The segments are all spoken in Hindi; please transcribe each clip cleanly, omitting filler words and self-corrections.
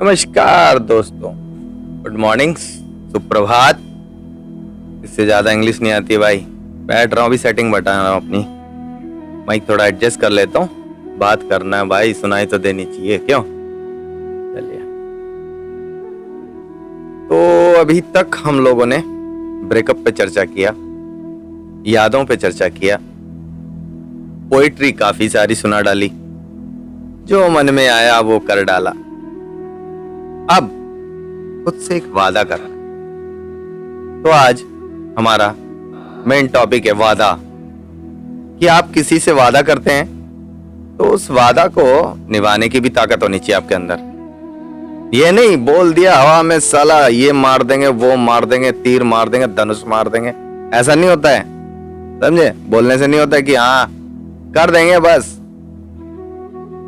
नमस्कार दोस्तों, गुड मॉर्निंग, सुप्रभात। इससे ज्यादा इंग्लिश नहीं आती है भाई। बैठ रहा हूँ, अभी सेटिंग बता रहा हूँ अपनी। माइक थोड़ा एडजस्ट कर लेता हूँ, बात करना है भाई, सुनाई तो देनी चाहिए, क्यों? चलिए, तो अभी तक हम लोगों ने ब्रेकअप पे चर्चा किया, यादों पे चर्चा किया, पोइट्री काफी सारी सुना डाली, जो मन में आया वो कर डाला। अब खुद से एक वादा करना। तो आज हमारा मेन टॉपिक है वादा। कि आप किसी से वादा करते हैं तो उस वादा को निभाने की भी ताकत होनी चाहिए आपके अंदर। ये नहीं बोल दिया हवा में, साला ये मार देंगे, वो मार देंगे, तीर मार देंगे, धनुष मार देंगे, ऐसा नहीं होता है, समझे? बोलने से नहीं होता है कि हाँ कर देंगे, बस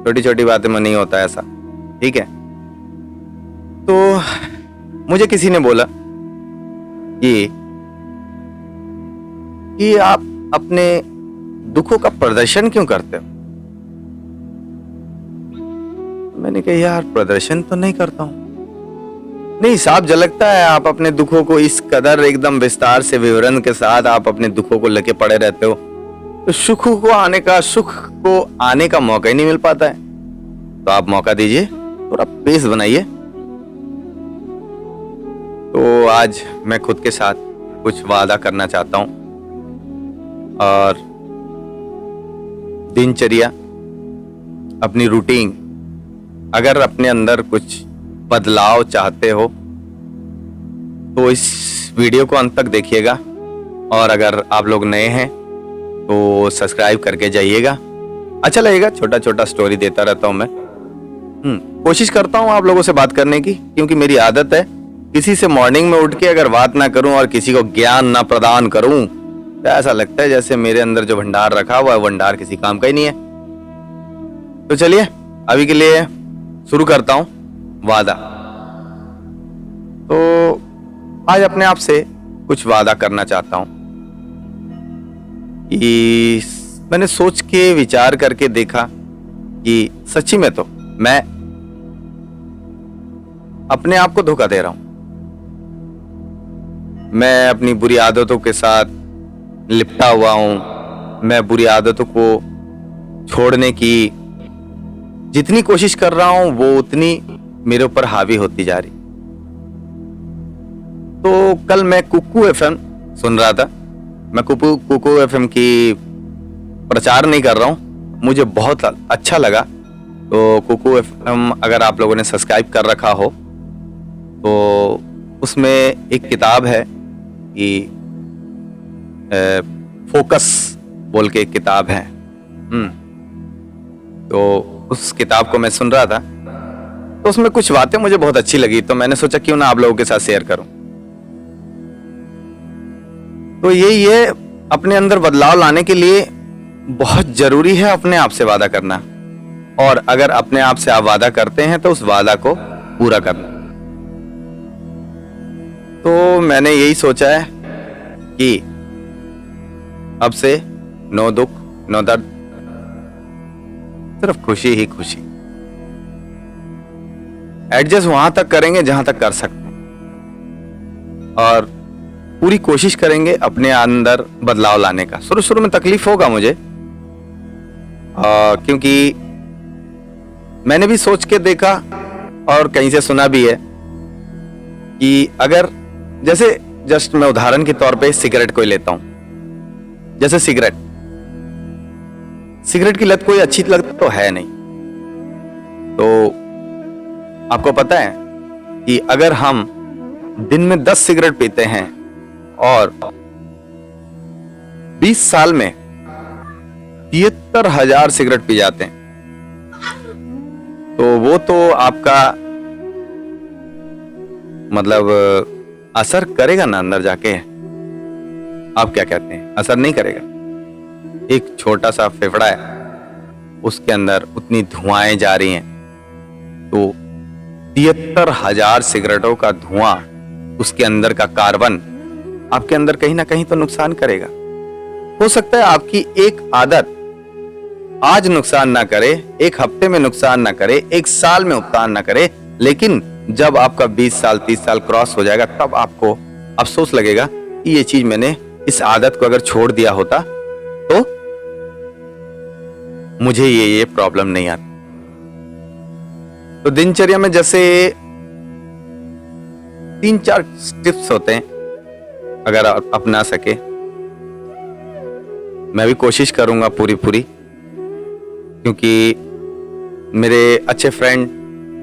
छोटी छोटी बातें में नहीं होता ऐसा, ठीक है? तो मुझे किसी ने बोला कि आप अपने दुखों का प्रदर्शन क्यों करते हो? मैंने कहा यार प्रदर्शन तो नहीं करता हूं। नहीं, साफ झलकता है आप अपने दुखों को इस कदर एकदम विस्तार से विवरण के साथ आप अपने दुखों को लेके पड़े रहते हो, तो सुख को आने का मौका ही नहीं मिल पाता है। तो आप मौका दीजिए, थोड़ा पेस बनाइए। तो आज मैं खुद के साथ कुछ वादा करना चाहता हूं और दिनचर्या, अपनी रूटीन, अगर अपने अंदर कुछ बदलाव चाहते हो तो इस वीडियो को अंत तक देखिएगा। और अगर आप लोग नए हैं तो सब्सक्राइब करके जाइएगा, अच्छा लगेगा। छोटा छोटा स्टोरी देता रहता हूं मैं। कोशिश करता हूं आप लोगों से बात करने की, क्योंकि मेरी आदत है किसी से मॉर्निंग में उठ के अगर बात ना करूं और किसी को ज्ञान ना प्रदान करूं तो ऐसा लगता है जैसे मेरे अंदर जो भंडार रखा हुआ है भंडार किसी काम का ही नहीं है। तो चलिए अभी के लिए शुरू करता हूं वादा। तो आज अपने आप से कुछ वादा करना चाहता हूं कि मैंने सोच के विचार करके देखा कि सच्ची में तो मैं अपने आप को धोखा दे रहा हूं। मैं अपनी बुरी आदतों के साथ लिपटा हुआ हूं। मैं बुरी आदतों को छोड़ने की जितनी कोशिश कर रहा हूं वो उतनी मेरे ऊपर हावी होती जा रही। तो कल मैं कुकू एफएम सुन रहा था। मैं कुकू एफएम की प्रचार नहीं कर रहा हूं, मुझे बहुत अच्छा लगा। तो कुकू एफएम अगर आप लोगों ने सब्सक्राइब कर रखा हो तो उसमें एक किताब है कि फोकस बोल के एक किताब है। तो उस किताब को मैं सुन रहा था, तो उसमें कुछ बातें मुझे बहुत अच्छी लगी, तो मैंने सोचा क्यों ना आप लोगों के साथ शेयर करूं। तो ये अपने अंदर बदलाव लाने के लिए बहुत जरूरी है अपने आप से वादा करना। और अगर अपने आप से आप वादा करते हैं तो उस वादा को पूरा करना। तो मैंने यही सोचा है कि अब से नो दुख नो दर्द, सिर्फ खुशी ही खुशी। एडजस्ट वहां तक करेंगे जहां तक कर सकते हैं और पूरी कोशिश करेंगे अपने अंदर बदलाव लाने का। शुरू में तकलीफ होगा मुझे, क्योंकि मैंने भी सोच के देखा और कहीं से सुना भी है कि अगर जैसे जस्ट मैं उदाहरण के तौर पे सिगरेट को ही लेता हूं। जैसे सिगरेट की लत कोई अच्छी लत तो है नहीं। तो आपको पता है कि अगर हम दिन में 10 सिगरेट पीते हैं और 20 साल में 73,000 सिगरेट पी जाते हैं, तो वो तो आपका मतलब असर करेगा ना अंदर जाके। आप क्या कहते हैं? असर नहीं करेगा? एक छोटा सा फेफड़ा है, उसके अंदर उतनी धुआएं जा रही हैं, तो 73,000 सिगरेटों का धुआं, उसके अंदर का कार्बन आपके अंदर कहीं ना कहीं तो नुकसान करेगा। हो सकता है आपकी एक आदत आज नुकसान ना करे, एक हफ्ते में नुकसान ना करे, एक साल में नुकसान ना करे, लेकिन जब आपका 20 साल 30 साल क्रॉस हो जाएगा तब आपको अफसोस लगेगा कि ये चीज मैंने, इस आदत को अगर छोड़ दिया होता तो मुझे ये प्रॉब्लम नहीं आती। तो दिनचर्या में जैसे 3-4 टिप्स होते हैं, अगर आप अपना सके, मैं भी कोशिश करूंगा पूरी क्योंकि मेरे अच्छे फ्रेंड,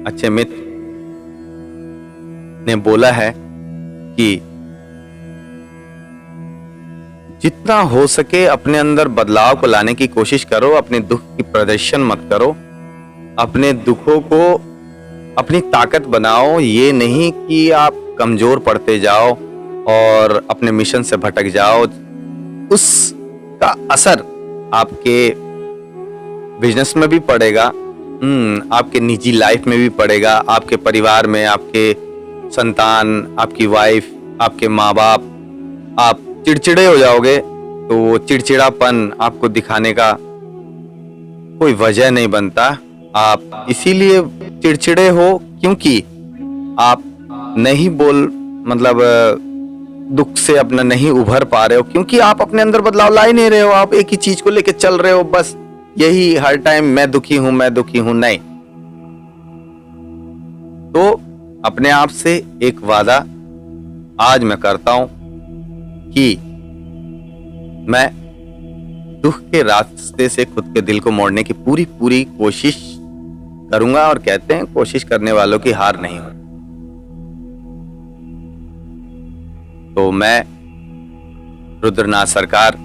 अच्छे मित्र ने बोला है कि जितना हो सके अपने अंदर बदलाव को लाने की कोशिश करो, अपने दुख की प्रदर्शन मत करो, अपने दुखों को अपनी ताकत बनाओ। ये नहीं कि आप कमजोर पड़ते जाओ और अपने मिशन से भटक जाओ। उसका असर आपके बिजनेस में भी पड़ेगा, आपके निजी लाइफ में भी पड़ेगा, आपके परिवार में, आपके संतान, आपकी वाइफ, आपके माँ बाप। आप चिड़चिड़े हो जाओगे तो वो चिड़चिड़ापन आपको दिखाने का कोई वजह नहीं बनता। आप इसीलिए चिड़चिड़े हो क्योंकि आप नहीं दुख से अपना नहीं उभर पा रहे हो, क्योंकि आप अपने अंदर बदलाव ला ही नहीं रहे हो। आप एक ही चीज को लेके चल रहे हो, बस यही हर टाइम मैं दुखी हूं, मैं दुखी हूं। नहीं, तो अपने आप से एक वादा आज मैं करता हूं कि मैं दुख के रास्ते से खुद के दिल को मोड़ने की पूरी कोशिश करूंगा। और कहते हैं कोशिश करने वालों की हार नहीं होती। तो मैं रुद्रनाथ सरकार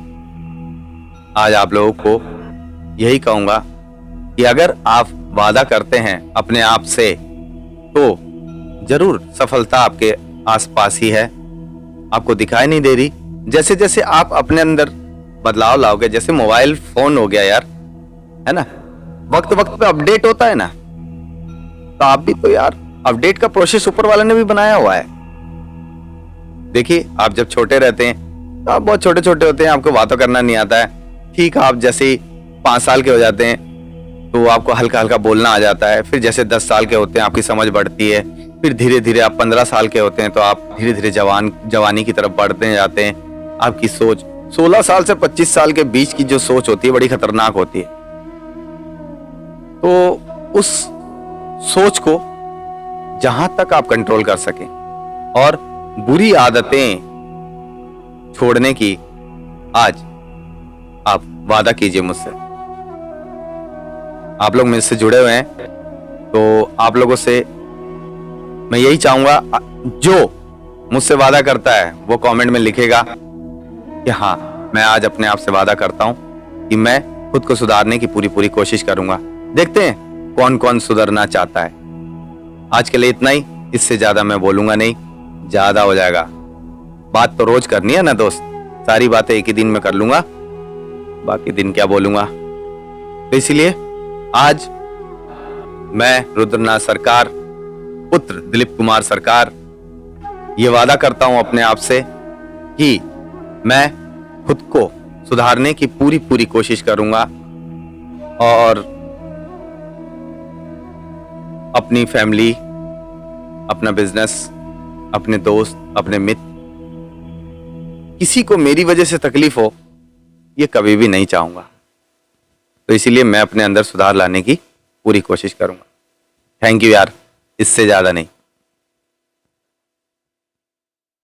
आज आप लोगों को यही कहूंगा कि अगर आप वादा करते हैं अपने आप से तो जरूर सफलता आपके आसपास ही है, आपको दिखाई नहीं दे रही। जैसे जैसे आप अपने अंदर बदलाव लाओगे, जैसे मोबाइल फोन हो गया यार, है ना, वक्त पे अपडेट होता है ना, तो आप भी तो यार अपडेट का प्रोसेस ऊपर वाले ने भी बनाया हुआ है। देखिए, आप जब छोटे रहते हैं तो आप बहुत छोटे छोटे होते हैं, आपको बातों करना नहीं आता है। ठीक, आप जैसे ही 5 साल के हो जाते हैं तो आपको हल्का हल्का बोलना आ जाता है। फिर जैसे 10 साल के होते हैं आपकी समझ बढ़ती है। फिर धीरे धीरे आप 15 साल के होते हैं तो आप धीरे धीरे जवानी की तरफ बढ़ते जाते हैं। आपकी सोच 16 साल से 25 साल के बीच की जो सोच होती है बड़ी खतरनाक होती है। तो उस सोच को जहां तक आप कंट्रोल कर सकें और बुरी आदतें छोड़ने की आज आप वादा कीजिए मुझसे। आप लोग मुझसे जुड़े हुए हैं तो आप लोगों से मैं यही चाहूंगा, जो मुझसे वादा करता है वो कमेंट में लिखेगा कि हाँ, मैं आज अपने आप से वादा करता हूं कि मैं खुद को सुधारने की पूरी कोशिश करूंगा। देखते हैं कौन कौन सुधरना चाहता है। आज के लिए इतना ही, इससे ज्यादा मैं बोलूंगा नहीं, ज्यादा हो जाएगा। बात तो रोज करनी है ना दोस्त, सारी बातें एक ही दिन में कर लूंगा, बाकी दिन क्या बोलूंगा। तो इसलिए आज मैं रुद्रनाथ सरकार, पुत्र दिलीप कुमार सरकार, ये वादा करता हूं अपने आप से कि मैं खुद को सुधारने की पूरी कोशिश करूंगा और अपनी फैमिली, अपना बिजनेस, अपने दोस्त, अपने मित्र, किसी को मेरी वजह से तकलीफ हो ये कभी भी नहीं चाहूंगा। तो इसीलिए मैं अपने अंदर सुधार लाने की पूरी कोशिश करूंगा। थैंक यू यार, इससे ज्यादा नहीं।